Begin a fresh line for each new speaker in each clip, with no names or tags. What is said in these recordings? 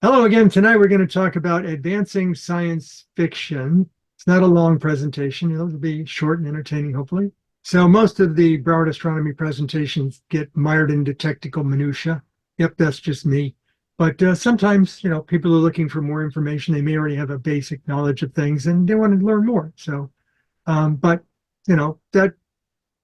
Hello again. Tonight we're going to talk about advancing science fiction. It's not a long presentation. It'll be short and entertaining, hopefully. So most of the Broward astronomy presentations get mired into technical minutia. Yep, that's just me. But sometimes, people are looking for more information. They may already have a basic knowledge of things and they want to learn more. So, but that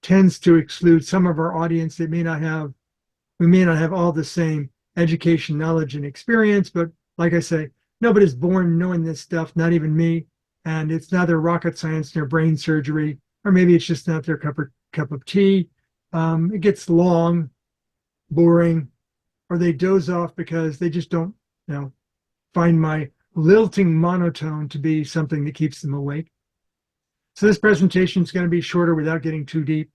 tends to exclude some of our audience. We may not have all the same education, knowledge, and experience, but like I say, nobody's born knowing this stuff, not even me. And it's neither rocket science nor brain surgery, or maybe it's just not their cup of tea. It gets long, boring, or they doze off because they just don't, find my lilting monotone to be something that keeps them awake. So this presentation is going to be shorter without getting too deep.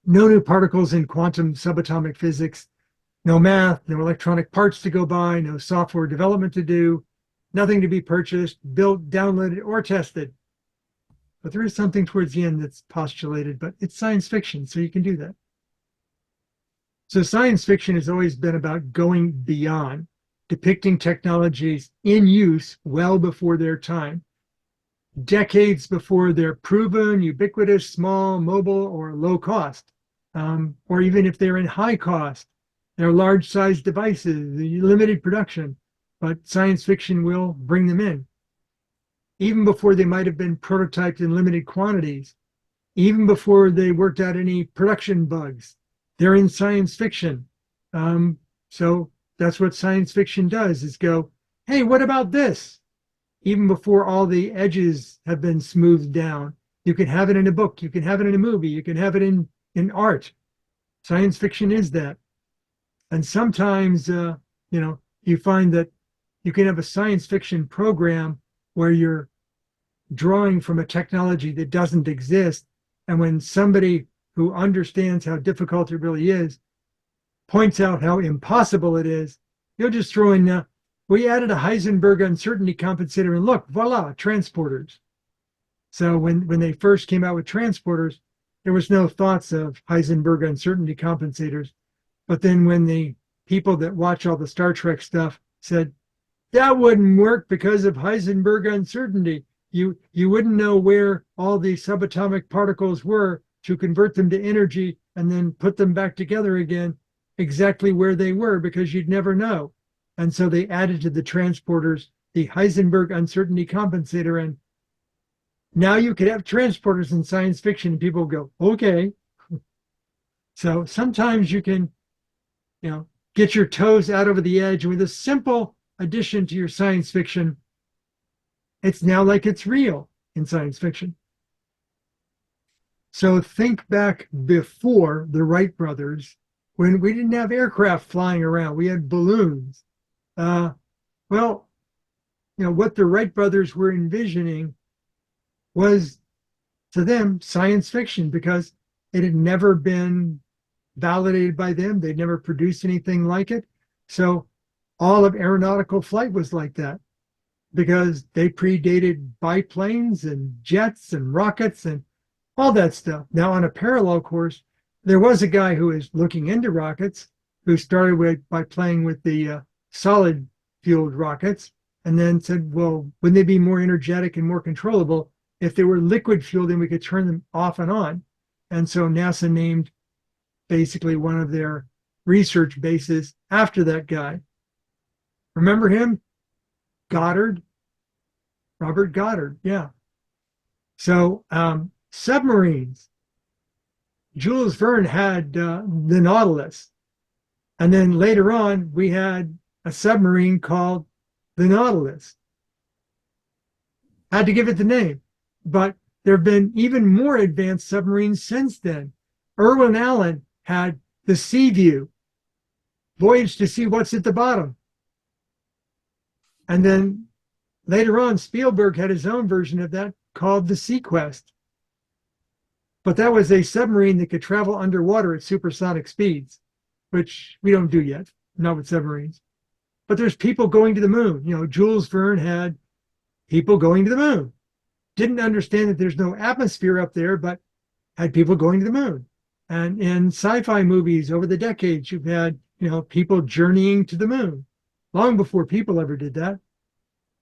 No new particles in quantum subatomic physics, no math, no electronic parts to go by, no software development to do, nothing to be purchased, built, downloaded, or tested. But there is something towards the end that's postulated, but it's science fiction, so you can do that. So science fiction has always been about going beyond, depicting technologies in use well before their time, decades before they're proven, ubiquitous, small, mobile, or low cost, or even if they're in high cost. They're large-sized devices, limited production, but science fiction will bring them in. Even before they might have been prototyped in limited quantities, even before they worked out any production bugs, they're in science fiction. So that's what science fiction does, is go, hey, what about this? Even before all the edges have been smoothed down. You can have it in a book, you can have it in a movie, you can have it in art. Science fiction is that. And sometimes, you find that you can have a science fiction program where you're drawing from a technology that doesn't exist. And when somebody who understands how difficult it really is points out how impossible it is, you'll just throw in, we added a Heisenberg uncertainty compensator and look, voila, transporters. So when they first came out with transporters, there was no thoughts of Heisenberg uncertainty compensators. But then when the people that watch all the Star Trek stuff said, that wouldn't work because of Heisenberg uncertainty. You wouldn't know where all the subatomic particles were to convert them to energy and then put them back together again, exactly where they were, because you'd never know. And so they added to the transporters the Heisenberg uncertainty compensator. And now you could have transporters in science fiction and people go, okay. So sometimes you can get your toes out over the edge. With a simple addition to your science fiction, it's now like it's real in science fiction. So think back before the Wright brothers, when we didn't have aircraft flying around, we had balloons. What the Wright brothers were envisioning was, to them, science fiction, because it had never been validated by them. They'd never produced anything like it. So all of aeronautical flight was like that, because they predated biplanes and jets and rockets and all that stuff. Now, on a parallel course, there was a guy who was looking into rockets, who started by playing with the solid fueled rockets, and then said, well, wouldn't they be more energetic and more controllable if they were liquid fueled and we could turn them off and on? And so NASA named basically one of their research bases after that guy. Remember him? Goddard, Robert Goddard. Yeah. So submarines. Jules Verne had the Nautilus. And then later on, we had a submarine called the Nautilus. Had to give it the name. But there have been even more advanced submarines since then. Irwin Allen had the Sea View, voyage to see what's at the bottom. And then later on, Spielberg had his own version of that called the Sea Quest. But that was a submarine that could travel underwater at supersonic speeds, which we don't do yet, not with submarines. But there's people going to the moon. Jules Verne had people going to the moon. Didn't understand that there's no atmosphere up there, but had people going to the moon. And in sci-fi movies over the decades, you've had, people journeying to the moon. long before people ever did that.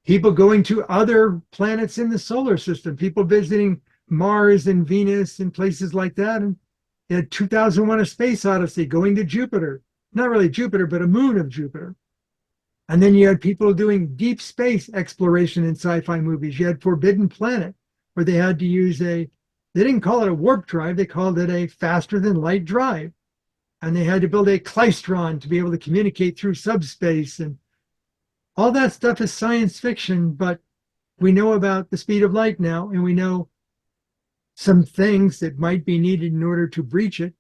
People going to other planets in the solar system, people visiting Mars and Venus and places like that. And you had 2001: A Space Odyssey going to Jupiter, not really Jupiter, but a moon of Jupiter. And then you had people doing deep space exploration in sci-fi movies. You had Forbidden Planet, where they had to use they didn't call it a warp drive, they called it a faster than light drive. And they had to build a klystron to be able to communicate through subspace. And all that stuff is science fiction, but we know about the speed of light now, and we know some things that might be needed in order to breach it.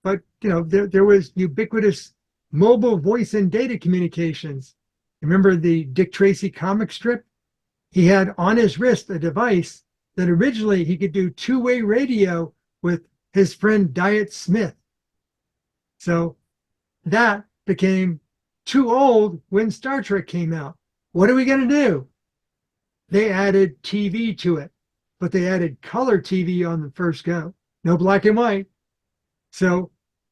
But, there was ubiquitous mobile voice and data communications. Remember the Dick Tracy comic strip? He had on his wrist a device that originally he could do two-way radio with his friend Diet Smith. So that became too old when Star Trek came out. What are we going to do? They added TV to it, but they added color TV on the first go. No black and white. So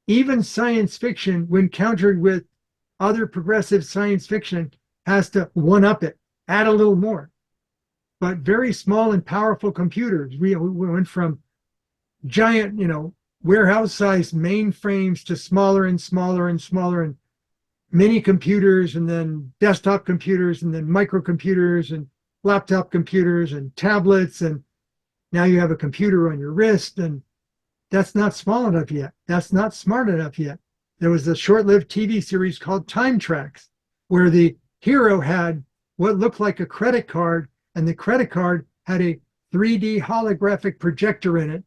even science fiction, when countered with other progressive science fiction, has to one-up it, add a little more. But very small and powerful computers. We went from giant, warehouse-sized mainframes to smaller and smaller and smaller, and mini computers, and then desktop computers, and then microcomputers, and laptop computers, and tablets, and now you have a computer on your wrist, and that's not small enough yet. That's not smart enough yet. There was a short-lived TV series called Time Tracks, where the hero had what looked like a credit card, and the credit card had a 3D holographic projector in it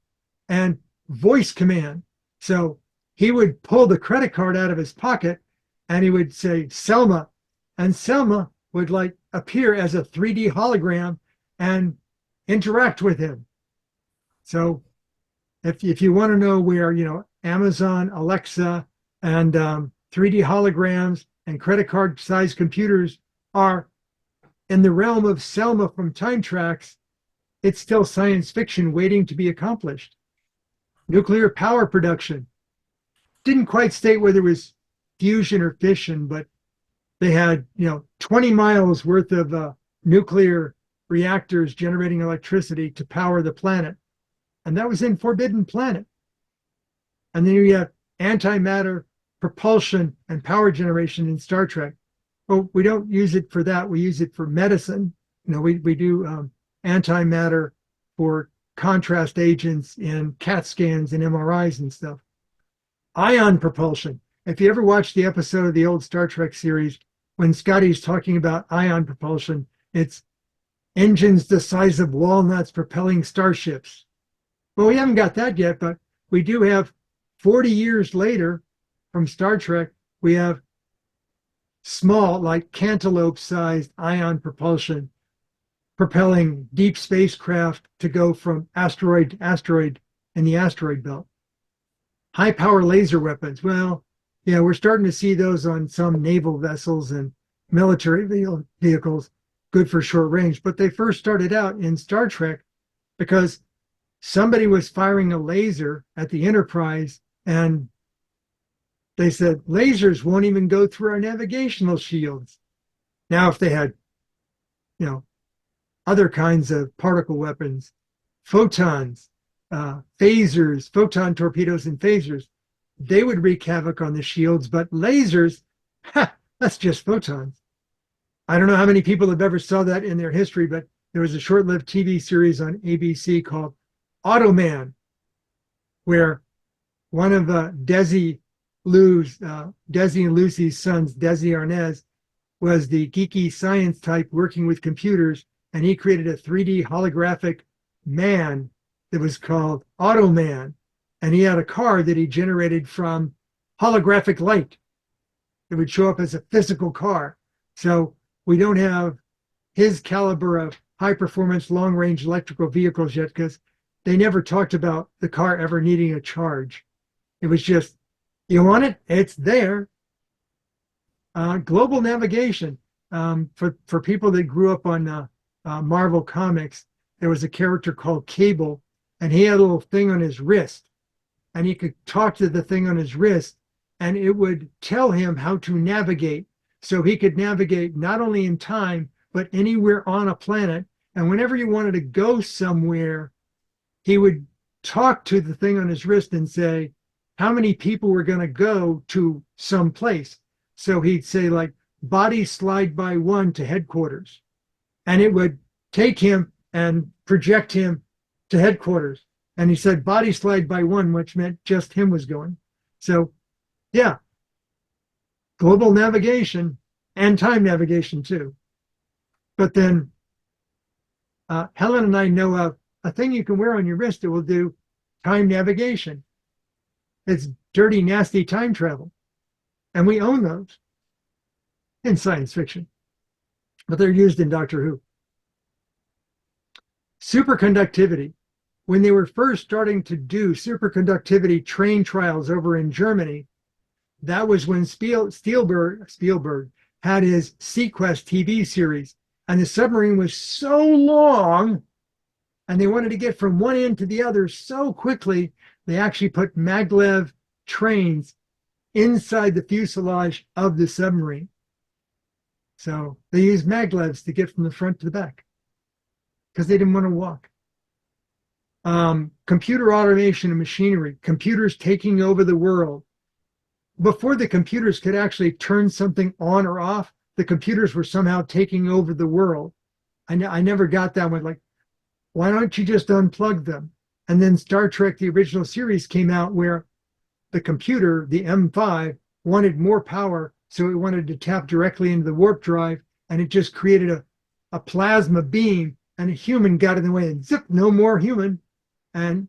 and voice command. So he would pull the credit card out of his pocket and he would say, Selma, and Selma would appear as a 3D hologram and interact with him. So if you want to know where, Amazon, Alexa, and 3D holograms and credit card sized computers are in the realm of Selma from Time Tracks, it's still science fiction waiting to be accomplished. Nuclear power production. Didn't quite state whether it was fusion or fission, but they had, 20 miles worth of nuclear reactors generating electricity to power the planet. And that was in Forbidden Planet. And then you have antimatter propulsion and power generation in Star Trek. Well, we don't use it for that. We use it for medicine. We do antimatter for contrast agents in CAT scans and MRIs and stuff. Ion propulsion. If you ever watched the episode of the old Star Trek series, when Scotty's talking about ion propulsion, it's engines the size of walnuts propelling starships. Well, we haven't got that yet, but we do have 40 years later from Star Trek, we have small, like cantaloupe-sized ion propulsion propelling deep spacecraft to go from asteroid to asteroid in the asteroid belt. High-power laser weapons. Well, yeah, we're starting to see those on some naval vessels and military vehicles, good for short range. But they first started out in Star Trek because somebody was firing a laser at the Enterprise, and they said, lasers won't even go through our navigational shields. Now, if they had, other kinds of particle weapons, photons, phasers, photon torpedoes and phasers, they would wreak havoc on the shields, but lasers, that's just photons. I don't know how many people have ever saw that in their history, but there was a short-lived TV series on ABC called Automan, where one of Desi and Lucy's sons, Desi Arnaz, was the geeky science type working with computers, and he created a 3D holographic man that was called Automan, and he had a car that he generated from holographic light. It would show up as a physical car. So we don't have his caliber of high-performance, long-range electrical vehicles yet, because they never talked about the car ever needing a charge. It was just, you want it? It's there. Global navigation. For people that grew up on Marvel Comics, there was a character called Cable, and he had a little thing on his wrist, and he could talk to the thing on his wrist, and it would tell him how to navigate so he could navigate not only in time, but anywhere on a planet. And whenever he wanted to go somewhere, he would talk to the thing on his wrist and say how many people were going to go to some place. So he'd say, like, body slide by one to headquarters. And it would take him and project him to headquarters. And he said body slide by one, which meant just him was going. So, yeah, global navigation and time navigation too. But then Helen and I know of a thing you can wear on your wrist that will do time navigation. It's dirty, nasty time travel. And we own those in science fiction, but they're used in Doctor Who. Superconductivity. When they were first starting to do superconductivity train trials over in Germany, that was when Spielberg had his Sequest TV series. And the submarine was so long, and they wanted to get from one end to the other so quickly, they actually put maglev trains inside the fuselage of the submarine. So they used maglevs to get from the front to the back because they didn't want to walk. Computer automation and machinery, computers taking over the world. Before the computers could actually turn something on or off, the computers were somehow taking over the world. I never got that one. Like, why don't you just unplug them? And then Star Trek, the original series, came out where the computer, the M5, wanted more power, so it wanted to tap directly into the warp drive, and it just created a plasma beam, and a human got in the way, and zip, no more human. And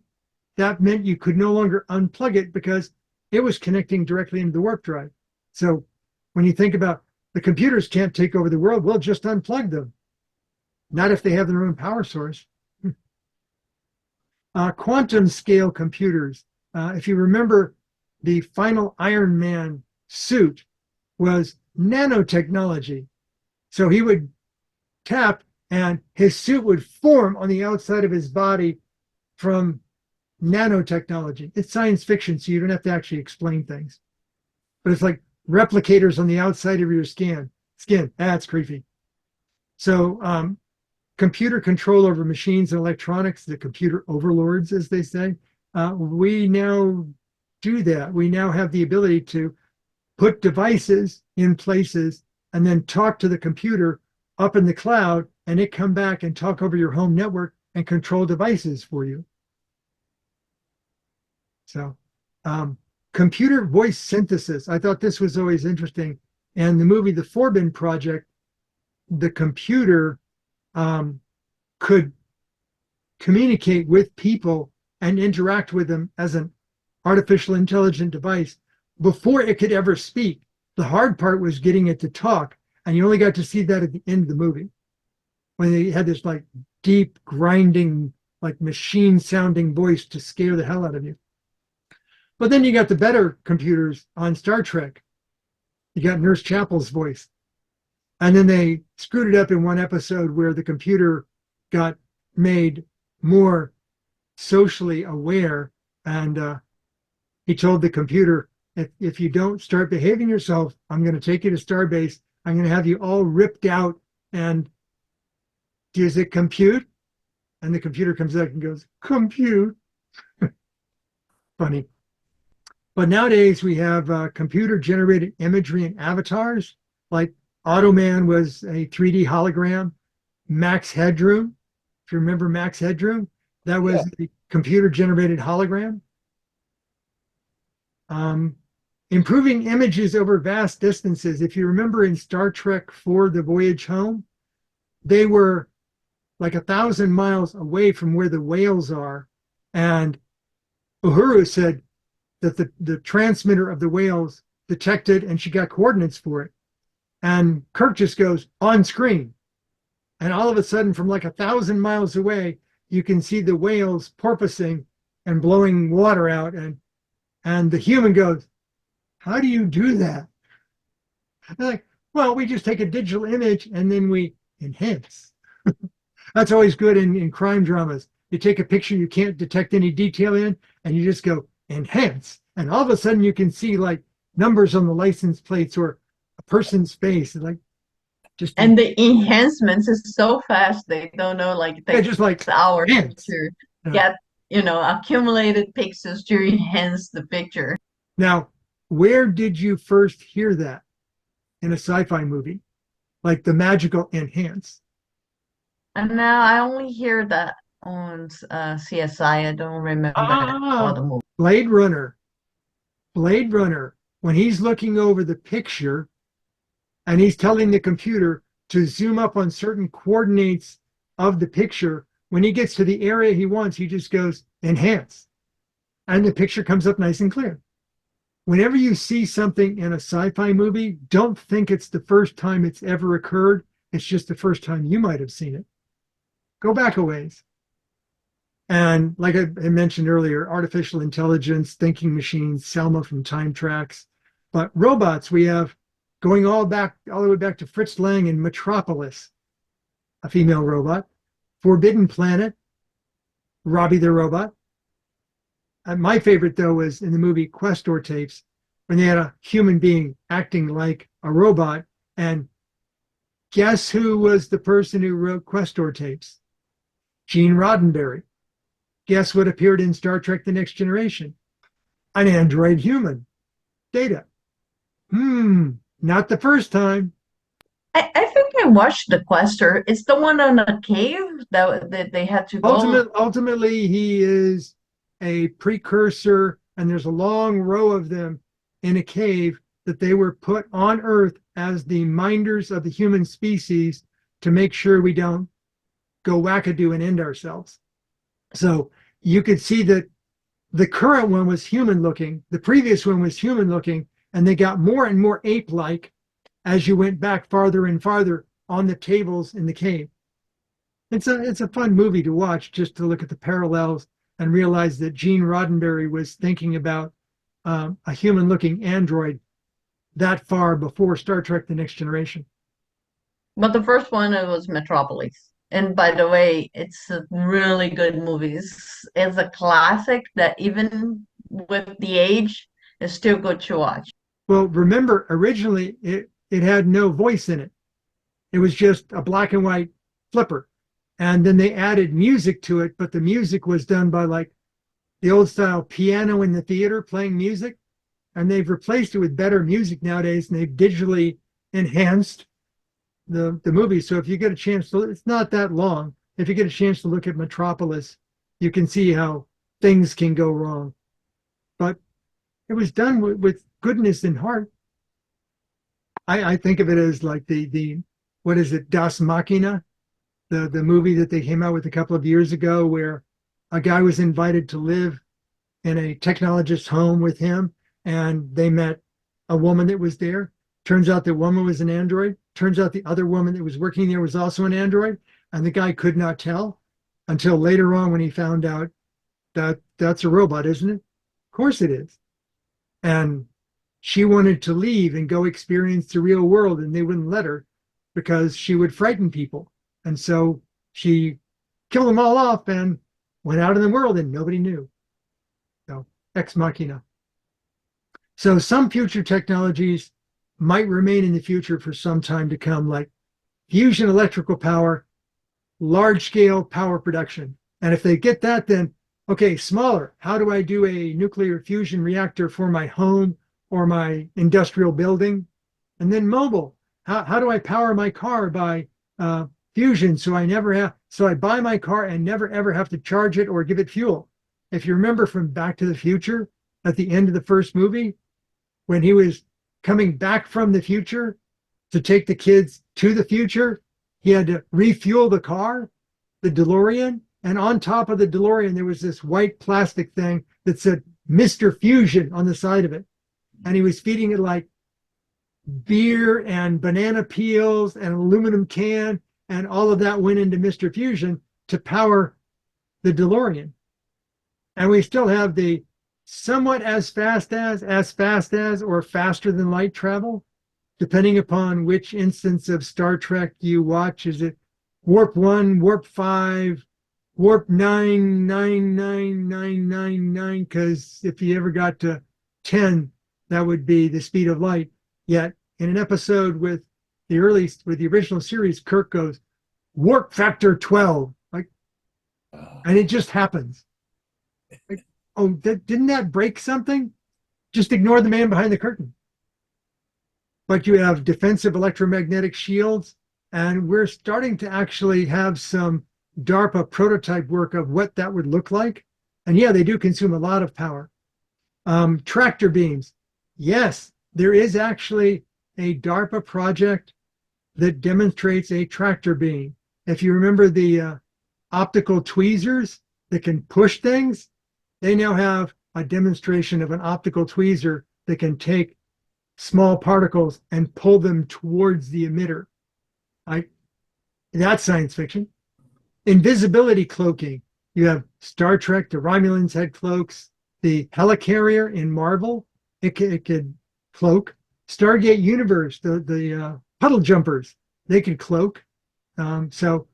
that meant you could no longer unplug it because it was connecting directly into the warp drive. So when you think about the computers can't take over the world, we'll just unplug them. Not if they have their own power source. Quantum scale computers. If you remember, the final Iron Man suit was nanotechnology. So he would tap and his suit would form on the outside of his body from nanotechnology. It's science fiction, so you don't have to actually explain things. But it's like replicators on the outside of your skin. That's creepy. So computer control over machines and electronics, the computer overlords, as they say. We now do that. We now have the ability to put devices in places and then talk to the computer up in the cloud, and it come back and talk over your home network and control devices for you. So computer voice synthesis. I thought this was always interesting. And the movie, The Forbin Project, the computer could communicate with people and interact with them as an artificial intelligent device before it could ever speak. The hard part was getting it to talk, and you only got to see that at the end of the movie when they had this like deep grinding, like machine sounding voice to scare the hell out of you. But then you got the better computers on Star Trek. You got Nurse Chapel's voice. And then they screwed it up in one episode where the computer got made more socially aware. And he told the computer, if you don't start behaving yourself, I'm going to take you to Starbase. I'm going to have you all ripped out. And does it compute? And the computer comes out and goes, compute. Funny. But nowadays we have computer-generated imagery and avatars, like Automan was a 3D hologram. Max Headroom, if you remember Max Headroom, that was a computer-generated hologram. Improving images over vast distances. If you remember in Star Trek IV, The Voyage Home, they were like 1,000 miles away from where the whales are. And Uhuru said that the transmitter of the whales detected, and she got coordinates for it. And Kirk just goes, on screen. And all of a sudden, from like 1,000 miles away, you can see the whales porpoising and blowing water out. And the human goes, how do you do that? They're like, well, we just take a digital image and then we enhance. That's always good in crime dramas. You take a picture you can't detect any detail in, and you just go, enhance. And all of a sudden you can see like numbers on the license plates or a person's face. Like just
And the enhancements is so fast, they don't know, like it
yeah,
takes
just like
hours
hands.
to
Yeah.
get, accumulated pixels to enhance the picture.
Now, where did you first hear that in a sci-fi movie? Like the magical enhance.
And now I only hear that on CSI. I don't remember
Ah,
other movies.
Blade Runner. Blade Runner. When he's looking over the picture and he's telling the computer to zoom up on certain coordinates of the picture, when he gets to the area he wants, he just goes enhance. And the picture comes up nice and clear. Whenever you see something in a sci-fi movie, don't think it's the first time it's ever occurred. It's just the first time you might have seen it. Go back a ways. And like I mentioned earlier, artificial intelligence, thinking machines, Selma from Time Tracks. But robots, we have going all the way back to Fritz Lang in Metropolis, a female robot. Forbidden Planet, Robbie the Robot. And my favorite, though, was in the movie Questor tapes, when they had a human being acting like a robot. And guess who was the person who wrote Questor tapes? Gene Roddenberry. Guess what appeared in Star Trek The Next Generation? An android human. Data. Not the first time.
I think I watched the Questor. It's the one on a cave that they had to go.
Ultimately, he is a precursor, and there's a long row of them in a cave that they were put on Earth as the minders of the human species to make sure we don't go wackadoo and end ourselves. So you could see that the current one was human looking, the previous one was human looking, and they got more and more ape like as you went back farther and farther on the tables in the cave. It's a fun movie to watch, just to look at the parallels and realize that Gene Roddenberry was thinking about a human looking android that far before Star Trek The Next Generation.
But the first one it was Metropolis. And by the way, it's a really good movie. It's a classic that even with the age is still good to watch.
Well, remember, originally it had no voice in it. It was just a black and white flipper. And then they added music to it, but the music was done by like the old style piano in the theater playing music. And they've replaced it with better music nowadays, and they've digitally enhanced the movie. So if you get a chance to, it's not that long. If you get a chance to look at Metropolis, you can see how things can go wrong. But it was done with goodness in heart. I think of it as like the what is it, Das Machina, the movie that they came out with a couple of years ago, where a guy was invited to live in a technologist's home with him, and they met a woman that was there. Turns out the woman was an android. Turns out the other woman that was working there was also an android, and the guy could not tell until later on when he found out that that's a robot, isn't it? Of course it is. And she wanted to leave and go experience the real world, and they wouldn't let her because she would frighten people. And so she killed them all off and went out in the world, and nobody knew. So, ex machina. So some future technologies might remain in the future for some time to come, like fusion electrical power, large scale power production. And if they get that, then okay, smaller. How do I do a nuclear fusion reactor for my home or my industrial building? And then mobile. How do I power my car by fusion so I buy my car and never ever have to charge it or give it fuel? If you remember from Back to the Future at the end of the first movie, when he was coming back from the future to take the kids to the future, he had to refuel the car, the DeLorean, and on top of the DeLorean, there was this white plastic thing that said Mr. Fusion on the side of it. And he was feeding it like beer and banana peels and an aluminum can, and all of that went into Mr. Fusion to power the DeLorean. And we still have the somewhat as fast as, or faster than light travel, depending upon which instance of Star Trek you watch. Is it warp 1, warp 5, warp 9999999? Because if you ever got to 10, that would be the speed of light. Yet in an episode with the original series, Kirk goes, warp factor 12. Like, and it just happens. Like, oh, didn't that break something? Just ignore the man behind the curtain. But you have defensive electromagnetic shields, and we're starting to actually have some DARPA prototype work of what that would look like. And yeah, they do consume a lot of power. Tractor beams. Yes, there is actually a DARPA project that demonstrates a tractor beam. If you remember the optical tweezers that can push things, they now have a demonstration of an optical tweezer that can take small particles and pull them towards the emitter. That's science fiction. Invisibility cloaking. You have Star Trek, the Romulans had cloaks. The helicarrier in Marvel, it could cloak. Stargate Universe, the puddle jumpers, they could cloak. So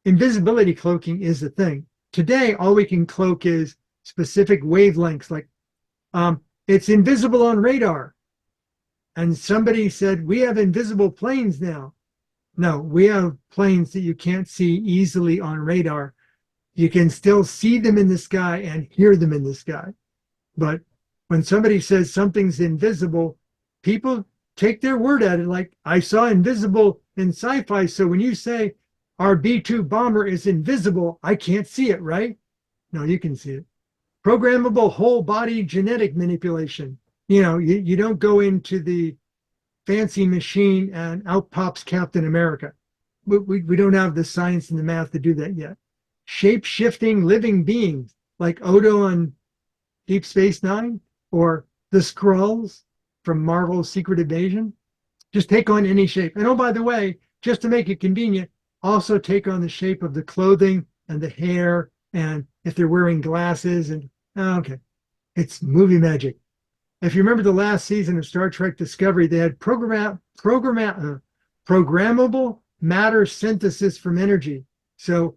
invisibility cloaking is the thing. Today, all we can cloak is specific wavelengths, like it's invisible on radar. And somebody said, we have invisible planes now. No, we have planes that you can't see easily on radar. You can still see them in the sky and hear them in the sky. But when somebody says something's invisible, people take their word at it. Like, I saw invisible in sci-fi. So when you say our B-2 bomber is invisible, I can't see it, right? No, you can see it. Programmable whole body genetic manipulation. You don't go into the fancy machine and out pops Captain America. We don't have the science and the math to do that yet. Shape-shifting living beings like Odo on Deep Space Nine, or the Skrulls from Marvel's Secret Invasion. Just take on any shape. And oh, by the way, just to make it convenient, also take on the shape of the clothing and the hair, and if they're wearing glasses. And okay, it's movie magic. If you remember the last season of Star Trek Discovery, they had programmable matter synthesis from energy. So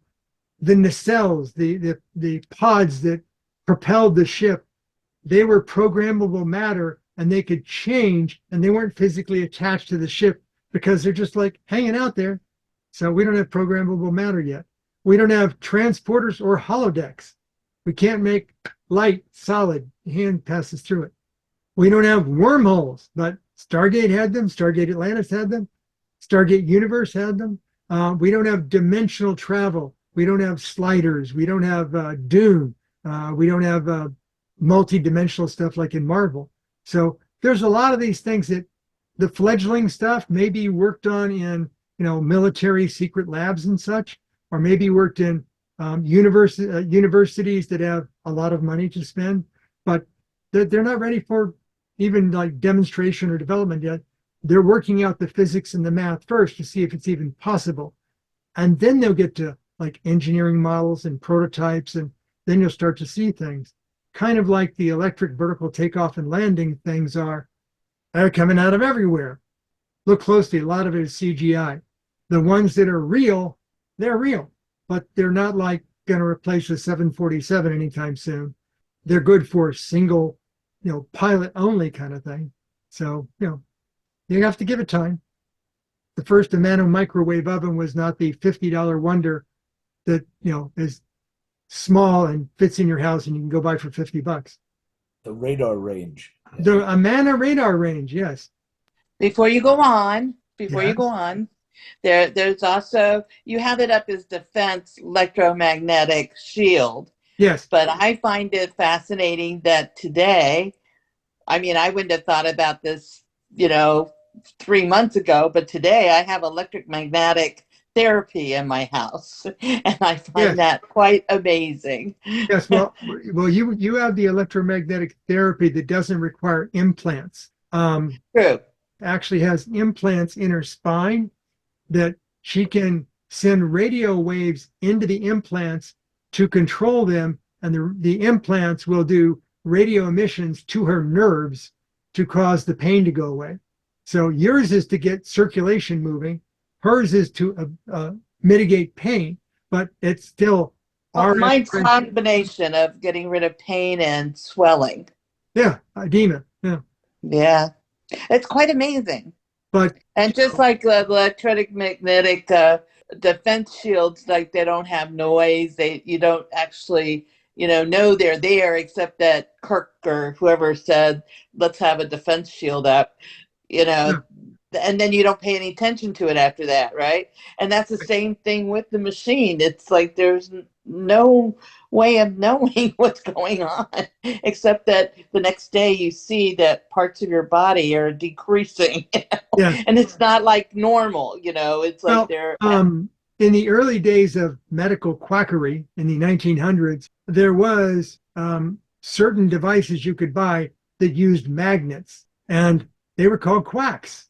the nacelles, the pods that propelled the ship, they were programmable matter, and they could change, and they weren't physically attached to the ship because they're just like hanging out there. So we don't have programmable matter yet. We don't have transporters or holodecks. We can't make light solid. The hand passes through it. We don't have wormholes, but Stargate had them. Stargate Atlantis had them. Stargate Universe had them. We don't have dimensional travel. We don't have sliders. We don't have Dune. We don't have multi-dimensional stuff like in Marvel. So there's a lot of these things that the fledgling stuff may be worked on in military secret labs and such, or maybe worked in universities that have a lot of money to spend, but they're not ready for even like demonstration or development yet. They're working out the physics and the math first to see if it's even possible. And then they'll get to like engineering models and prototypes, and then you'll start to see things. Kind of like the electric vertical takeoff and landing things are. They're coming out of everywhere. Look closely, a lot of it is CGI. The ones that are real, they're real, but they're not like going to replace the 747 anytime soon. They're good for single, pilot only kind of thing. So, you have to give it time. The first nano microwave oven was not the $50 wonder that, is small and fits in your house and you can go buy for $50.
The radar range.
The Amana radar range, yes.
Before you go on,
Yes.
there's also, you have it up as defense electromagnetic shield.
Yes.
But I find it fascinating that today, I wouldn't have thought about this, 3 months ago, but today I have electromagnetic therapy in my house, and I find that quite amazing.
Yes, well, you have the electromagnetic therapy that doesn't require implants.
True.
Actually has implants in her spine that she can send radio waves into the implants to control them, and the implants will do radio emissions to her nerves to cause the pain to go away. So yours is to get circulation moving. Hers is to mitigate pain, but it's still
Mine's a combination of getting rid of pain and swelling.
Yeah, edema. Yeah.
Yeah. It's quite amazing.
But
And just like the electromagnetic defense shields, like they don't have noise. You don't actually, know they're there, except that Kirk or whoever said, "Let's have a defense shield up," you
yeah,
know, and then you don't pay any attention to it after that, right? And that's the same thing with the machine. It's like there's no way of knowing what's going on, except that the next day you see that parts of your body are decreasing,
yes.
and it's not like normal, it's like
Well,
they're
in the early days of medical quackery in the 1900s, there was certain devices you could buy that used magnets, and they were called quacks,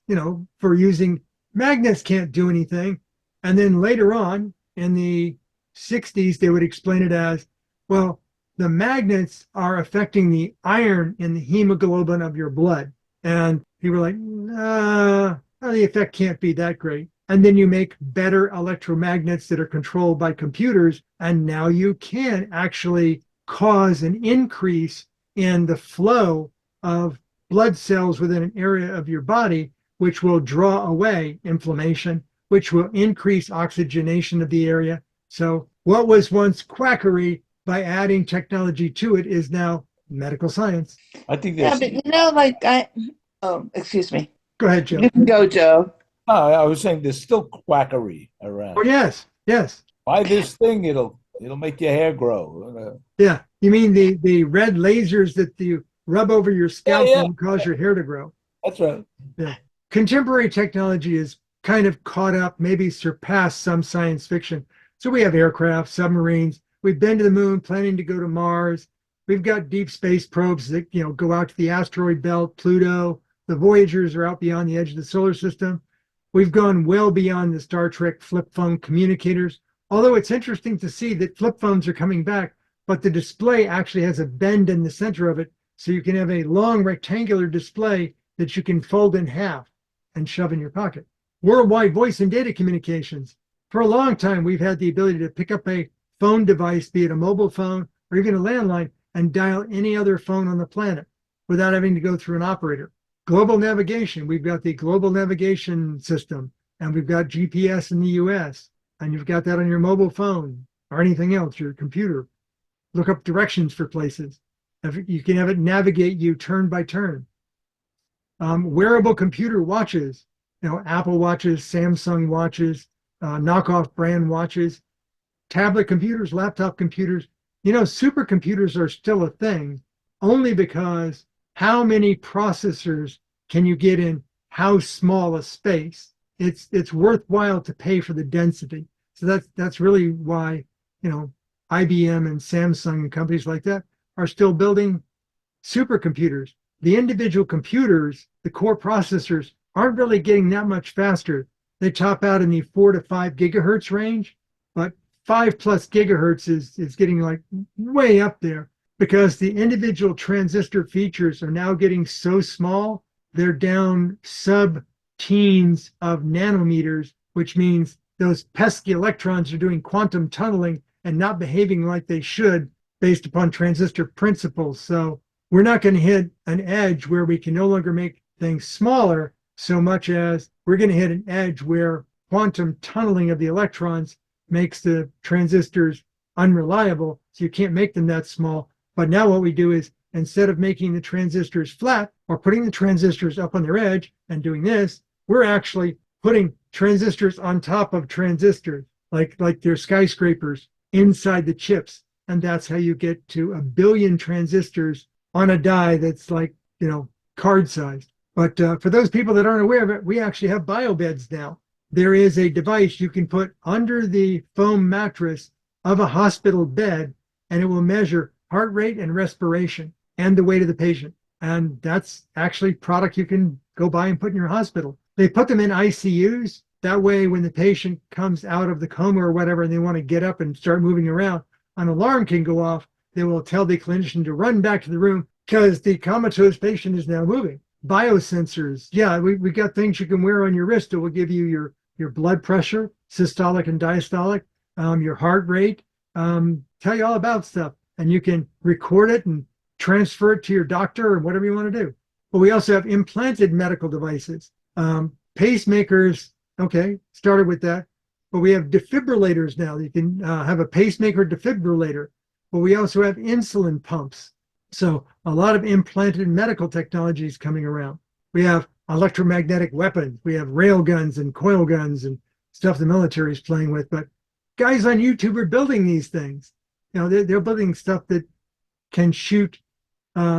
for using magnets can't do anything. And then later on in the 60s, they would explain it as, well, the magnets are affecting the iron in the hemoglobin of your blood. And people were like, the effect can't be that great. And then you make better electromagnets that are controlled by computers. And now you can actually cause an increase in the flow of blood cells within an area of your body, which will draw away inflammation, which will increase oxygenation of the area. So what was once quackery, by adding technology to it, is now medical science.
I think
yeah,
there's.
but like excuse me.
Go ahead, Joe.
You can go, Joe.
No, I was saying there's still quackery around.
Oh, yes, yes.
Buy this thing, it'll make your hair grow.
Yeah. You mean the red lasers that you rub over your scalp
Yeah, yeah.
and cause your hair to grow?
That's right.
Yeah. Contemporary technology is kind of caught up, maybe surpassed some science fiction. So we have aircraft, submarines. We've been to the moon, planning to go to Mars. We've got deep space probes that go out to the asteroid belt, Pluto. The Voyagers are out beyond the edge of the solar system. We've gone well beyond the Star Trek flip phone communicators. Although it's interesting to see that flip phones are coming back, but the display actually has a bend in the center of it, so you can have a long rectangular display that you can fold in half and shove in your pocket. Worldwide voice and data communications. For a long time, we've had the ability to pick up a phone device, be it a mobile phone or even a landline, and dial any other phone on the planet without having to go through an operator. Global navigation. We've got the global navigation system, and we've got GPS in the US, and you've got that on your mobile phone or anything else, your computer. Look up directions for places. You can have it navigate you turn by turn. Wearable computer watches, Apple watches, Samsung watches, knockoff brand watches, tablet computers, laptop computers. Supercomputers are still a thing only because how many processors can you get in how small a space? It's worthwhile to pay for the density. So that's really why, IBM and Samsung and companies like that are still building supercomputers. The individual computers, the core processors, aren't really getting that much faster. They top out in the 4 to 5 gigahertz range, but 5+ gigahertz is getting like way up there because the individual transistor features are now getting so small, they're down sub-teens of nanometers, which means those pesky electrons are doing quantum tunneling and not behaving like they should based upon transistor principles. So we're not going to hit an edge where we can no longer make things smaller so much as we're going to hit an edge where quantum tunneling of the electrons makes the transistors unreliable. So you can't make them that small. But now what we do is instead of making the transistors flat or putting the transistors up on their edge and doing this, we're actually putting transistors on top of transistors, like they're skyscrapers inside the chips. And that's how you get to 1 billion transistors on a die that's like, card sized. But for those people that aren't aware of it, we actually have biobeds now. There is a device you can put under the foam mattress of a hospital bed, and it will measure heart rate and respiration and the weight of the patient. And that's actually product you can go buy and put in your hospital. They put them in ICUs. That way, when the patient comes out of the coma or whatever, and they want to get up and start moving around, an alarm can go off. They will tell the clinician to run back to the room because the comatose patient is now moving. Biosensors. Yeah, we got things you can wear on your wrist that will give you your blood pressure, systolic and diastolic, your heart rate, tell you all about stuff. And you can record it and transfer it to your doctor or whatever you want to do. But we also have implanted medical devices. pacemakers, okay, started with that. But we have defibrillators now. You can have a pacemaker defibrillator. But we also have insulin pumps. So a lot of implanted medical technologies coming around. We have electromagnetic weapons. We have rail guns and coil guns and stuff the military is playing with. But guys on YouTube are building these things. You know, they're building stuff that can shoot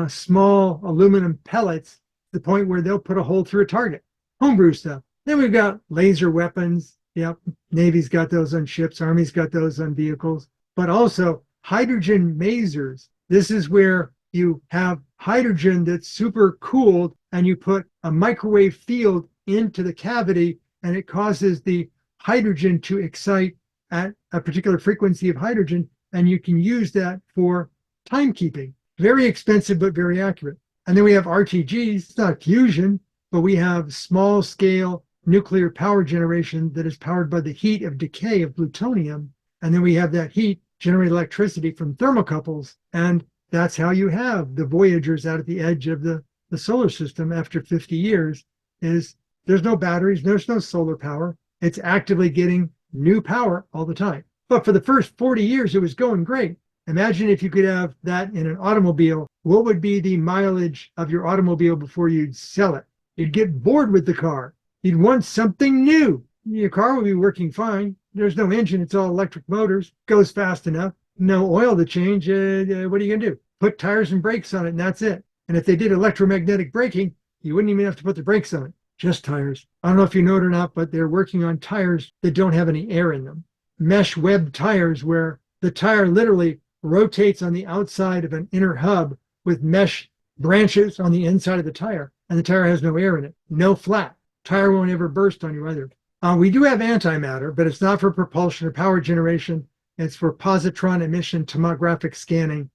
small aluminum pellets to the point where they'll put a hole through a target. Homebrew stuff. Then we've got laser weapons. Yep, Navy's got those on ships. Army's got those on vehicles. But also hydrogen masers. This is where you have hydrogen that's super cooled and you put a microwave field into the cavity and it causes the hydrogen to excite at a particular frequency of hydrogen, and you can use that for timekeeping. Very expensive, but very accurate. And then we have RTGs. It's not fusion, but we have small scale nuclear power generation that is powered by the heat of decay of plutonium. And then we have that heat generate electricity from thermocouples. And that's how you have the Voyagers out at the edge of the solar system after 50 years. Is there's no batteries, there's no solar power. It's actively getting new power all the time. But for the first 40 years, it was going great. Imagine if you could have that in an automobile. What would be the mileage of your automobile before you'd sell it? You'd get bored with the car. You'd want something new. Your car would be working fine. There's no engine. It's all electric motors. Goes fast enough. No oil to change. What are you going to do? Put tires and brakes on it, and that's it. And if they did electromagnetic braking, you wouldn't even have to put the brakes on it. Just tires. I don't know if you know it or not, but they're working on tires that don't have any air in them. Mesh web tires where the tire literally rotates on the outside of an inner hub with mesh branches on the inside of the tire, and the tire has no air in it. No flat. Tire won't ever burst on you either. We do have antimatter, but it's not for propulsion or power generation. It's for positron emission tomographic scanning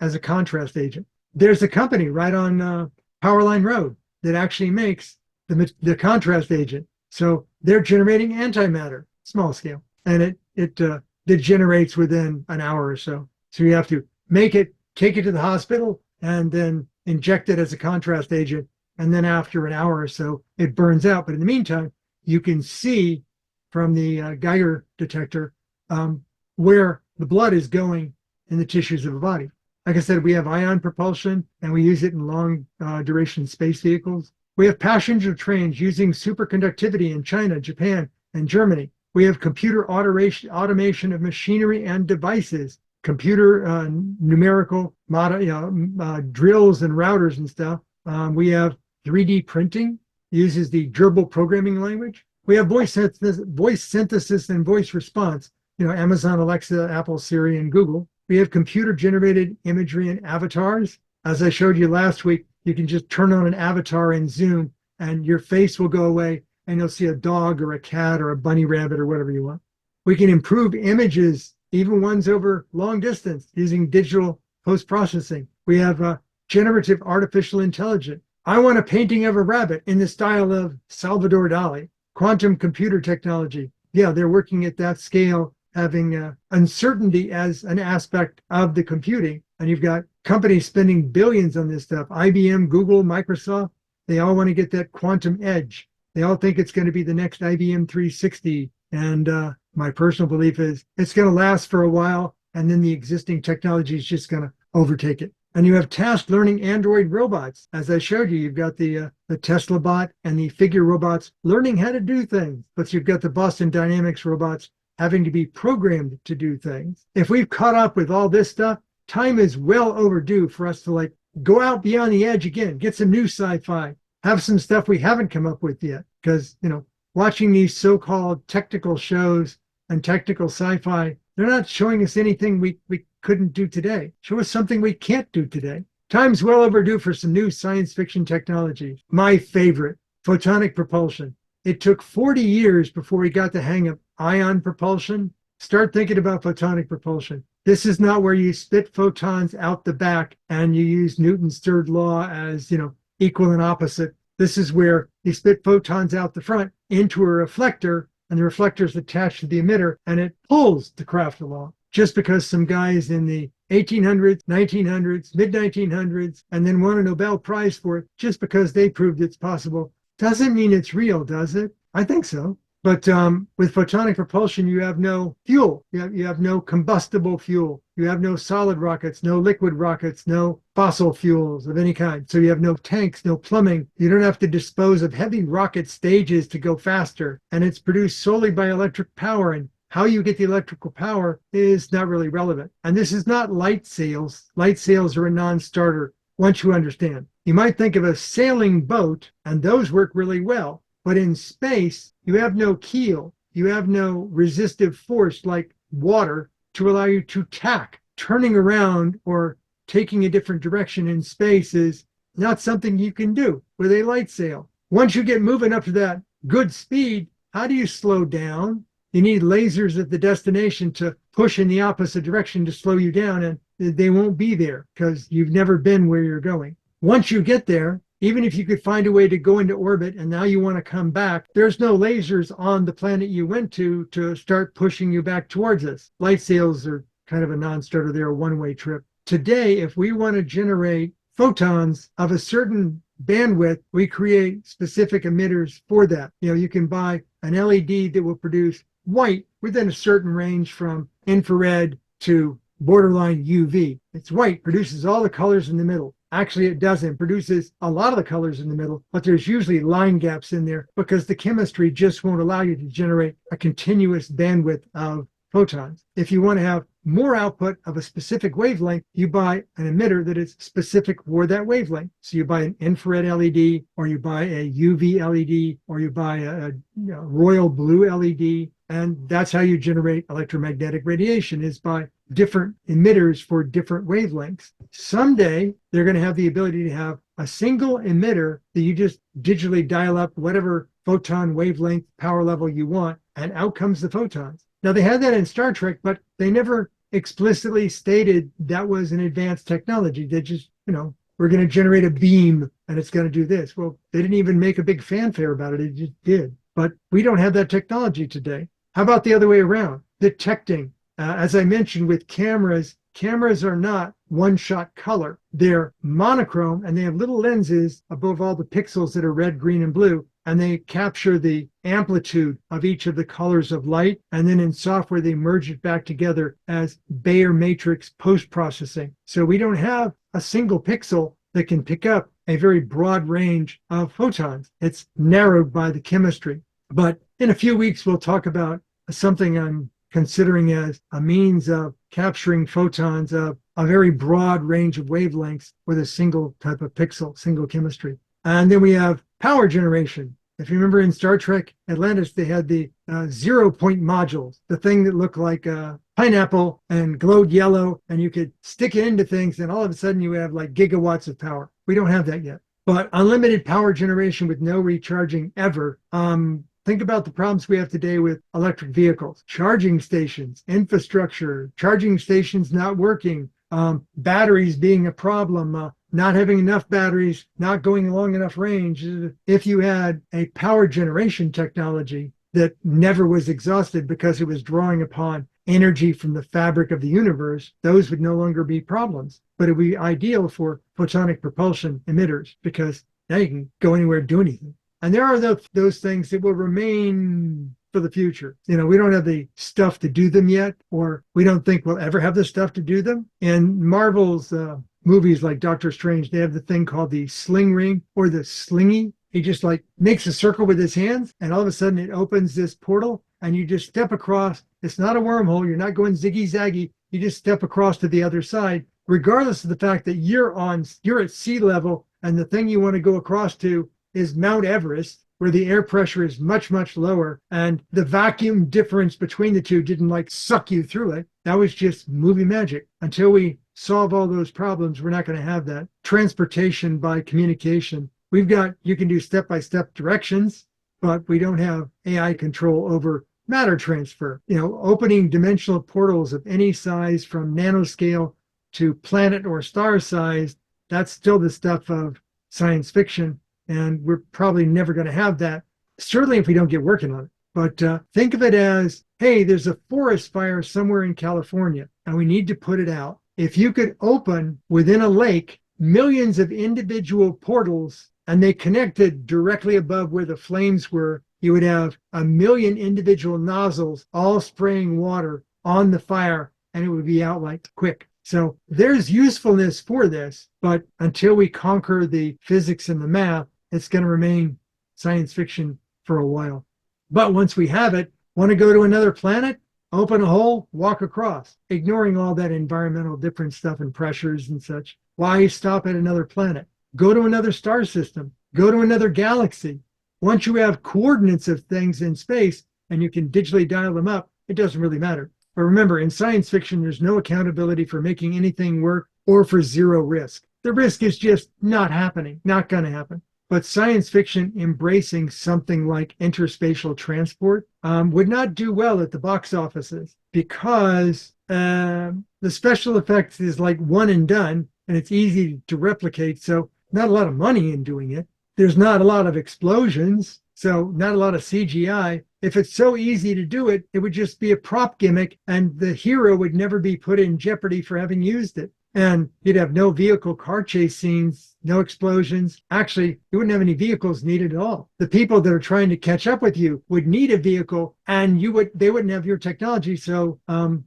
as a contrast agent. There's a company right on Powerline Road that actually makes the contrast agent. So they're generating antimatter, small scale, and it degenerates within an hour or so. So you have to make it, take it to the hospital, and then inject it as a contrast agent. And then after an hour or so, it burns out. But in the meantime, you can see from the Geiger detector where the blood is going in the tissues of the body. Like I said, we have ion propulsion, and we use it in long duration space vehicles. We have passenger trains using superconductivity in China, Japan, and Germany. We have computer automation of machinery and devices, computer numerical drills and routers and stuff. We have 3D printing, uses the Gerbil programming language. We have voice synthesis and voice response, Amazon, Alexa, Apple, Siri, and Google. We have computer-generated imagery and avatars. As I showed you last week, you can just turn on an avatar in Zoom, and your face will go away, and you'll see a dog or a cat or a bunny rabbit or whatever you want. We can improve images, even ones over long distance, using digital post-processing. We have generative artificial intelligence. I want a painting of a rabbit in the style of Salvador Dali. Quantum computer technology. Yeah, they're working at that scale, having uncertainty as an aspect of the computing. And you've got companies spending billions on this stuff. IBM, Google, Microsoft, they all want to get that quantum edge. They all think it's going to be the next IBM 360. And my personal belief is it's going to last for a while, and then the existing technology is just going to overtake it. And you have task learning Android robots. As I showed you, you've got the Tesla bot and the Figure robots learning how to do things. But you've got the Boston Dynamics robots having to be programmed to do things. If we've caught up with all this stuff, time is well overdue for us to go out beyond the edge again, get some new sci-fi, have some stuff we haven't come up with yet. Because, watching these so-called technical shows and technical sci-fi, they're not showing us anything we couldn't do today. Show us something we can't do today. Time's well overdue for some new science fiction technology. My favorite, photonic propulsion. It took 40 years before we got the hang of ion propulsion. Start thinking about photonic propulsion. This is not where you spit photons out the back and you use Newton's third law as, equal and opposite. This is where you spit photons out the front into a reflector, and the reflector is attached to the emitter, and it pulls the craft along. Just because some guys in the 1800s, 1900s, mid-1900s, and then won a Nobel Prize for it, just because they proved it's possible, Doesn't mean it's real, does it? I think so. But with photonic propulsion, you have no fuel. You have no combustible fuel. You have no solid rockets, no liquid rockets, no fossil fuels of any kind. So you have no tanks, no plumbing. You don't have to dispose of heavy rocket stages to go faster. And it's produced solely by electric power. And how you get the electrical power is not really relevant. And this is not light sails. Light sails are a non-starter once you understand. You might think of a sailing boat, and those work really well. But in space, you have no keel. You have no resistive force like water to allow you to tack. Turning around or taking a different direction in space is not something you can do with a light sail. Once you get moving up to that good speed, how do you slow down? You need lasers at the destination to push in the opposite direction to slow you down, and they won't be there because you've never been where you're going. Once you get there, even if you could find a way to go into orbit and now you want to come back, there's no lasers on the planet you went to start pushing you back towards us. Light sails are kind of a non-starter. They're a one-way trip. Today, if we want to generate photons of a certain bandwidth, we create specific emitters for that. You can buy an LED that will produce white within a certain range from infrared to borderline UV. It's white, produces all the colors in the middle. Actually, it doesn't. Produces a lot of the colors in the middle, but there's usually line gaps in there because the chemistry just won't allow you to generate a continuous bandwidth of photons. If you want to have more output of a specific wavelength, you buy an emitter that is specific for that wavelength. So you buy an infrared LED, or you buy a UV LED, or you buy a royal blue LED, and that's how you generate electromagnetic radiation, is by different emitters for different wavelengths. Someday, they're going to have the ability to have a single emitter that you just digitally dial up whatever photon wavelength power level you want, and out comes the photons. Now, they had that in Star Trek, but they never explicitly stated that was an advanced technology. They just, we're going to generate a beam and it's going to do this. Well, they didn't even make a big fanfare about it. It just did. But we don't have that technology today. How about the other way around? Detecting. As I mentioned with cameras are not one-shot color. They're monochrome, and they have little lenses above all the pixels that are red, green, and blue, and they capture the amplitude of each of the colors of light, and then in software they merge it back together as Bayer matrix post-processing. So we don't have a single pixel that can pick up a very broad range of photons. It's narrowed by the chemistry. But in a few weeks, we'll talk about something I'm considering as a means of capturing photons of a very broad range of wavelengths with a single type of pixel, single chemistry. And then we have power generation. If you remember in Star Trek Atlantis, they had the 0-point modules, the thing that looked like a pineapple and glowed yellow, and you could stick it into things, and all of a sudden you have like gigawatts of power. We don't have that yet. But unlimited power generation with no recharging ever. Think about the problems we have today with electric vehicles, charging stations, infrastructure, charging stations not working, batteries being a problem, not having enough batteries, not going long enough range. If you had a power generation technology that never was exhausted because it was drawing upon energy from the fabric of the universe, those would no longer be problems. But it would be ideal for photonic propulsion emitters because now you can go anywhere and do anything. And there are those things that will remain for the future. We don't have the stuff to do them yet, or we don't think we'll ever have the stuff to do them. In Marvel's movies like Doctor Strange, they have the thing called the sling ring or the slingy. He just makes a circle with his hands, and all of a sudden it opens this portal, and you just step across. It's not a wormhole. You're not going ziggy-zaggy. You just step across to the other side, regardless of the fact that you're at sea level, and the thing you want to go across to is Mount Everest, where the air pressure is much, much lower, and the vacuum difference between the two didn't suck you through it. That was just movie magic. Until we solve all those problems, we're not going to have that. Transportation by communication. You can do step-by-step directions, but we don't have AI control over matter transfer. Opening dimensional portals of any size from nanoscale to planet or star size, that's still the stuff of science fiction. And we're probably never going to have that, certainly if we don't get working on it. But think of it as, hey, there's a forest fire somewhere in California, and we need to put it out. If you could open within a lake millions of individual portals and they connected directly above where the flames were, you would have 1,000,000 individual nozzles all spraying water on the fire, and it would be out like quick. So there's usefulness for this, but until we conquer the physics and the math, it's going to remain science fiction for a while. But once we have it, want to go to another planet? Open a hole, walk across, ignoring all that environmental different stuff and pressures and such. Why stop at another planet? Go to another star system, go to another galaxy. Once you have coordinates of things in space and you can digitally dial them up, it doesn't really matter. But remember, in science fiction, there's no accountability for making anything work or for zero risk. The risk is just not happening, not going to happen. But science fiction embracing something like interspatial transport would not do well at the box offices because the special effects is like one and done, and it's easy to replicate. So not a lot of money in doing it. There's not a lot of explosions, so not a lot of CGI. If it's so easy to do it, it would just be a prop gimmick, and the hero would never be put in jeopardy for having used it. And you'd have no vehicle car chase scenes, no explosions. Actually, you wouldn't have any vehicles needed at all. The people that are trying to catch up with you would need a vehicle, and they wouldn't have your technology. So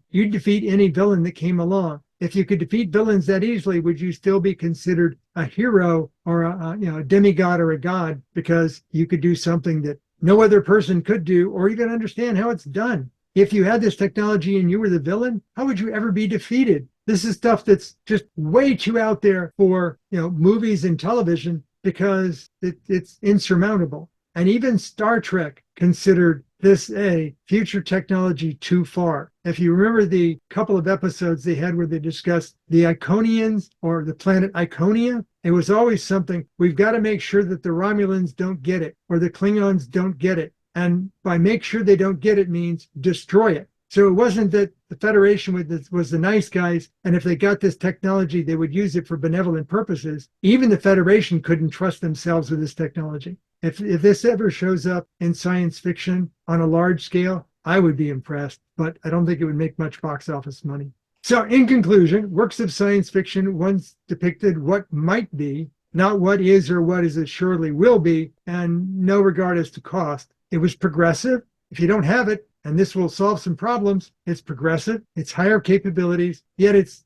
you'd defeat any villain that came along. If you could defeat villains that easily, would you still be considered a hero or a demigod or a god because you could do something that no other person could do or even understand how it's done? If you had this technology and you were the villain, how would you ever be defeated? This is stuff that's just way too out there for movies and television because it's insurmountable. And even Star Trek considered this a future technology too far. If you remember the couple of episodes they had where they discussed the Iconians or the planet Iconia, it was always something, we've got to make sure that the Romulans don't get it or the Klingons don't get it. And by make sure they don't get it means destroy it. So it wasn't that the Federation was the nice guys, and if they got this technology, they would use it for benevolent purposes. Even the Federation couldn't trust themselves with this technology. If this ever shows up in science fiction on a large scale, I would be impressed, but I don't think it would make much box office money. So in conclusion, works of science fiction once depicted what might be, not what is or what is assuredly will be, and no regard as to cost. It was progressive. If you don't have it, and this will solve some problems, it's progressive, it's higher capabilities, yet it's,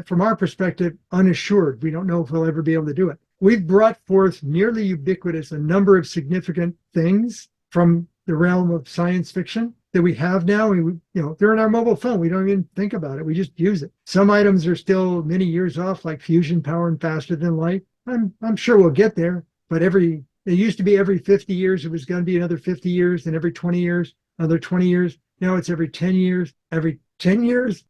from our perspective, unassured. We don't know if we'll ever be able to do it. We've brought forth nearly ubiquitous a number of significant things from the realm of science fiction that we have now. And they're in our mobile phone. We don't even think about it. We just use it. Some items are still many years off, like fusion power and faster than light. I'm sure we'll get there, but it used to be every 50 years, it was going to be another 50 years, and every 20 years, another 20 years. Now it's every 10 years,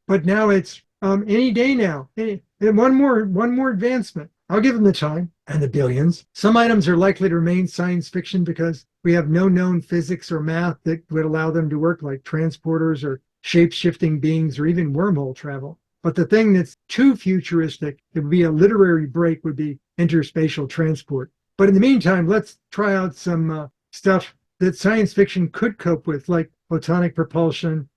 but now it's any day now. And one more advancement. I'll give them the time and the billions. Some items are likely to remain science fiction because we have no known physics or math that would allow them to work, like transporters or shape-shifting beings or even wormhole travel. But the thing that's too futuristic, it would be a literary break, would be interspatial transport. But in the meantime, let's try out some stuff that science fiction could cope with, like photonic propulsion,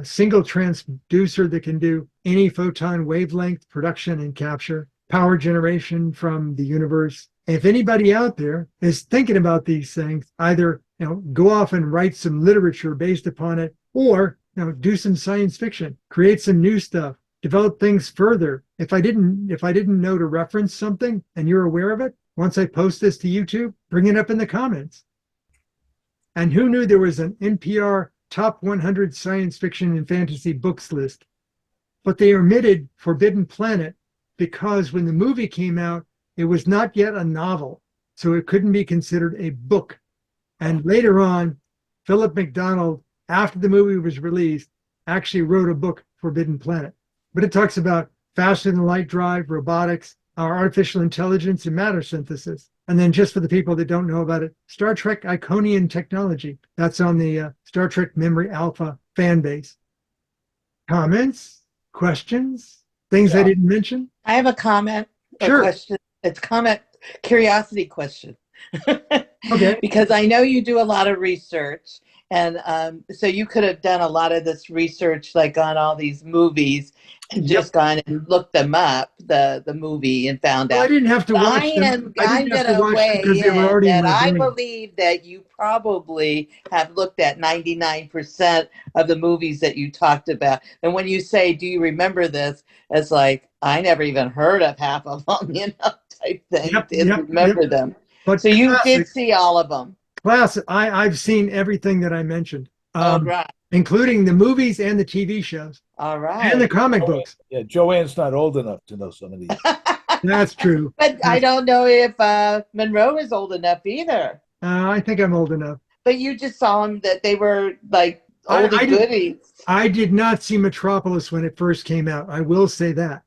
single transducer that can do any photon wavelength production and capture, power generation from the universe. If anybody out there is thinking about these things, either go off and write some literature based upon it, or do some science fiction, create some new stuff, develop things further. If I didn't know to reference something and you're aware of it, once I post this to YouTube, bring it up in the comments. And who knew there was an NPR Top 100 Science Fiction and Fantasy Books list? But they omitted Forbidden Planet because when the movie came out, it was not yet a novel, so it couldn't be considered a book. And later on, Philip MacDonald, after the movie was released, actually wrote a book, Forbidden Planet. But it talks about faster than light drive, robotics, artificial intelligence, and matter synthesis. And then just for the people that don't know about it, Star Trek Iconian technology. That's on the Star Trek Memory Alpha fan base. Comments? Questions? Things I didn't mention?
I have a comment,
Sure.
question. It's curiosity question.
Okay.
Because I know you do a lot of research, And so you could have done a lot of this research, like on all these movies, and
Yep.
just gone and looked them up, the movie, and found
Well, I
out.
didn't have to
But
watch them. I
I'm
didn't have to
gonna
watch because
weigh
they were
in
already in
that
my
I
brain.
believe that you probably have looked at 99% of the movies that you talked about. And when you say, "Do you remember this?" It's like I never even heard of half of them, type thing. Didn't
Yep.
remember them.
But
So you did
classic,
see all of them.
classic. I've seen everything that I mentioned,
Oh, right.
including the movies and the TV shows
All
and the
right.
comic books.
Yeah, Joanne's not old enough to know some of these.
That's true.
But I don't know if Monroe is old enough either.
I think I'm old enough.
But you just saw them that they were like
I
oldie
did,
goodies.
I did not see Metropolis when it first came out. I will say that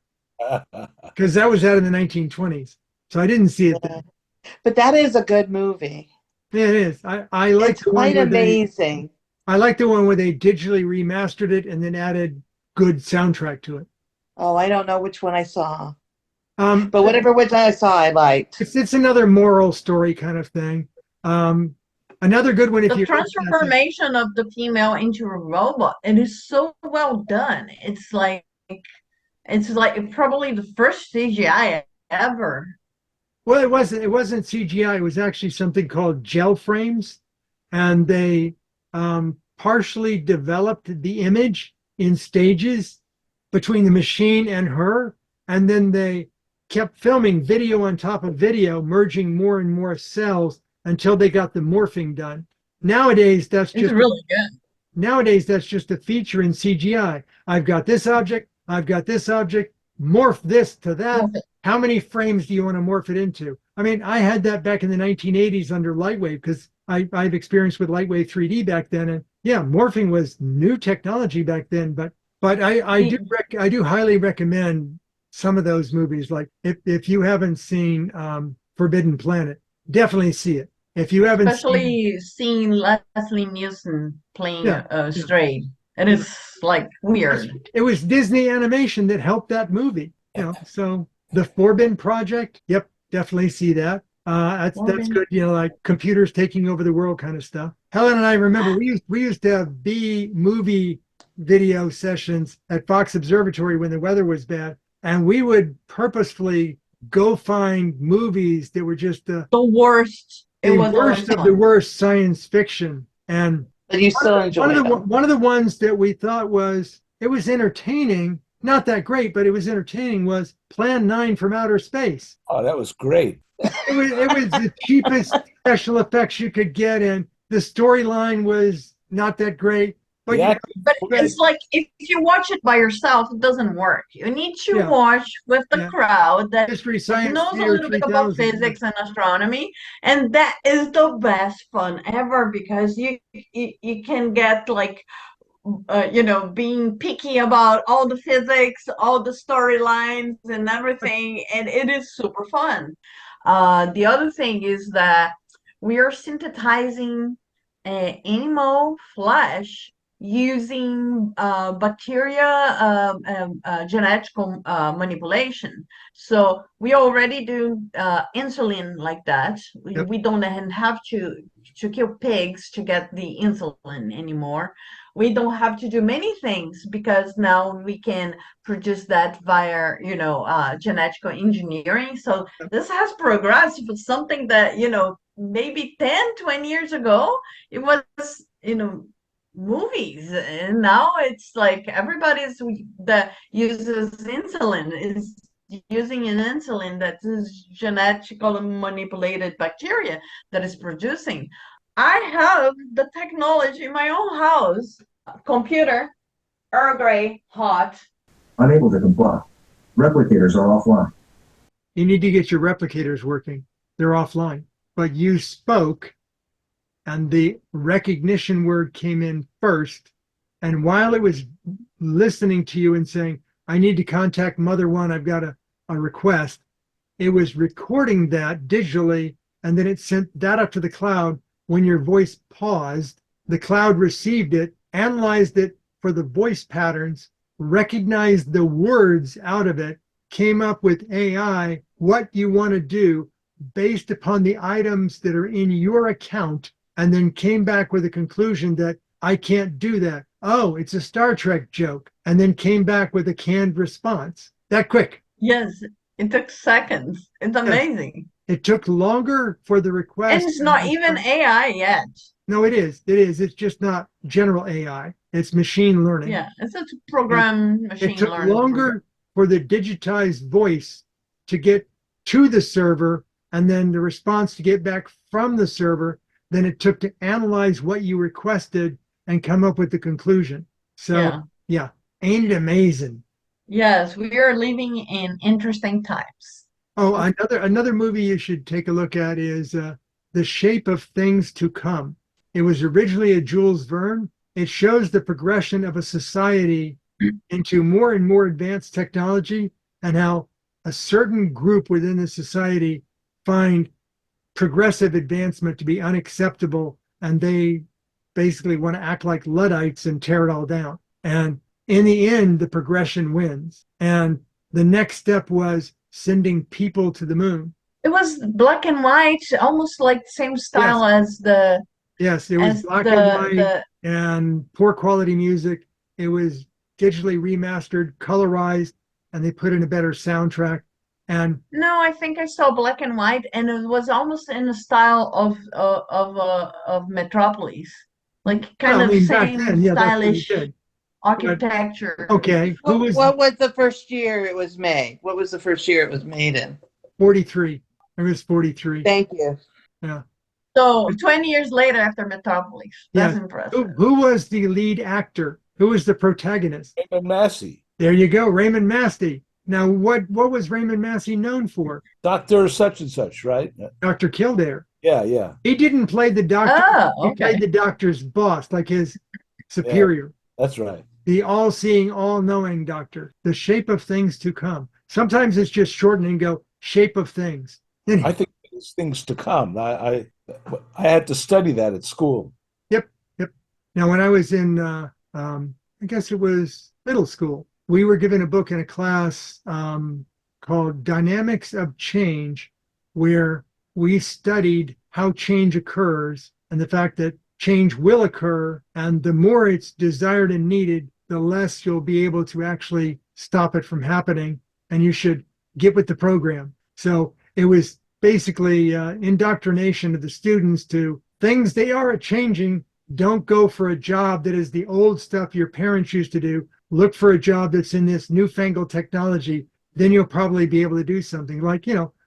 because that was out in the 1920s. So I didn't see it then.
But that is a good movie.
Yeah, it is. I like
It's
the one
quite
where
amazing.
I like the one where they digitally remastered it and then added good soundtrack to it.
Oh, I don't know which one I saw.
But
But whatever which I saw, I liked.
it's another moral story kind of thing. Another good one if
The
you
transformation of the female into a robot, it is so well done. It's like probably the first CGI ever.
Well, it wasn't CGI. It was actually something called gel frames, and they partially developed the image in stages between the machine and her, and then they kept filming video on top of video, merging more and more cells until they got the morphing done. Nowadays,
It's really good.
Nowadays, that's just a feature in CGI. I've got this object, morph this to that.
Morph it.
How many frames do you want to morph it into? I mean, I had that back in the 1980s under Lightwave because I've experienced with Lightwave 3D back then. And yeah, morphing was new technology back then. But I do highly recommend some of those movies. Like if you haven't seen Forbidden Planet, definitely see it. If you haven't
Especially seeing Leslie Nielsen playing
Yeah,
Stray. It is like weird.
it was Disney Animation that helped that movie. So the Forbin project, yep, definitely see that. That's
Forbin.
good. Like computers taking over the world kind of stuff. Helen and I remember we used to have B movie video sessions at Fox Observatory when the weather was bad, and we would purposefully go find movies that were just
The worst. It
the
was
worst of the worst science fiction. And
But you still enjoy them.
one of the ones that we thought was entertaining, not that great, but it was entertaining, was Plan 9 from Outer Space.
Oh, that was great.
It was the cheapest special effects you could get, and the storyline was not that great. But
The
But it's like if you watch it by yourself, it doesn't work. You need to
Yeah.
watch with the
Yeah.
crowd that
History Science
knows a
Theater
little bit about
3000.
physics and astronomy, and that is the best fun ever because you can get like being picky about all the physics, all the storylines and everything, and it is super fun. The other thing is that we are synthesizing animal flesh using bacteria genetic manipulation. So we already do insulin like that.
Yep.
We don't have to kill pigs to get the insulin anymore. We don't have to do many things because now we can produce that via genetic engineering. So this has progressed for something that maybe 10-20 years ago it was movies, and now it's like everybody's that uses insulin is using an insulin that is genetically manipulated bacteria that is producing. I have the technology in my own house, computer, Earl Grey, hot.
Unable to comply. Replicators are offline.
You need to get your replicators working. They're offline. But you spoke, and the recognition word came in first. And while it was listening to you and saying, I need to contact Mother One, I've got a request, it was recording that digitally, and then it sent that up to the cloud. When your voice paused, the cloud received it, analyzed it for the voice patterns, recognized the words out of it, came up with AI, what you want to do based upon the items that are in your account, and then came back with a conclusion that I can't do that. Oh, it's a Star Trek joke. And then came back with a canned response. That quick.
Yes, it took seconds. It's amazing.
It took longer for the request.
And it's not even AI yet.
No, it is. It is. It's just not general AI. It's machine learning.
Yeah, it's a program machine
It took
learning.
longer for the digitized voice to get to the server and then the response to get back from the server than it took to analyze what you requested and come up with the conclusion. So, yeah, ain't it amazing?
Yes, we are living in interesting times.
Oh, another movie you should take a look at is The Shape of Things to Come. It was originally a Jules Verne. It shows the progression of a society into more and more advanced technology and how a certain group within the society find progressive advancement to be unacceptable, and they basically want to act like Luddites and tear it all down. And in the end, the progression wins. And the next step was sending people to the moon.
It was black and white, almost like the same style as the
Yes, it was
as
black
the
and white and poor quality music. It was digitally remastered, colorized, and they put in a better soundtrack. And
No, I think I saw black and white, and it was almost in the style of Metropolis, like kind
well, I
of
mean, back
same
then, yeah, that's what we
stylish
did.
architecture.
Okay, who was
What was the first year it was made? What was the first year it was made in?
43? It was 43.
Thank you.
Yeah.
So 20 years later after Metropolis. That's impressive.
Who was the lead actor? Who was the protagonist?
Raymond Massey,
There you go, Raymond Massey. Now, what was Raymond Massey known for?
Dr. Such and Such, right?
Dr. Kildare.
Yeah, yeah.
He didn't play the doctor.
Oh,
He played
okay.
the doctor's boss, like his superior.
That's right.
The all-seeing, all-knowing doctor. The shape of things to come. Sometimes it's just shorten and go shape of things. Anyhow,
I think there's things to come. I had to study that at school.
Yep. Now, when I was in, I guess it was middle school, we were given a book in a class called Dynamics of Change, where we studied how change occurs and the fact that change will occur, and the more it's desired and needed, the less you'll be able to actually stop it from happening, and you should get with the program. So it was basically indoctrination of the students to things they are changing. Don't go for a job that is the old stuff your parents used to do. Look for a job that's in this newfangled technology. Then you'll probably be able to do something like,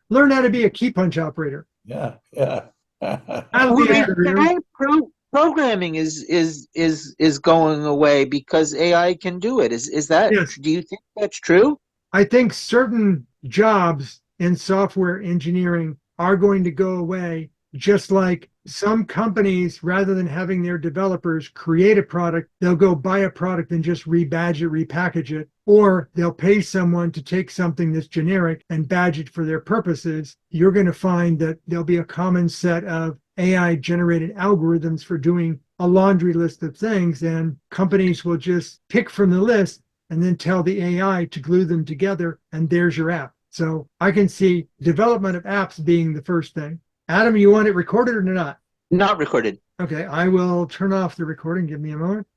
learn how to be a key punch operator.
Yeah.
That'll be a career.
Programming is going away because AI can do it. Is that?
Yes.
Do you think that's true?
I think certain jobs in software engineering are going to go away, just like some companies, rather than having their developers create a product, they'll go buy a product and just rebadge it, repackage it, or they'll pay someone to take something that's generic and badge it for their purposes. You're going to find that there'll be a common set of AI generated algorithms for doing a laundry list of things, and companies will just pick from the list and then tell the AI to glue them together, and there's your app. So I can see development of apps being the first thing. Adam, you want it recorded or not?
Not recorded.
Okay, I will turn off the recording. Give me a moment.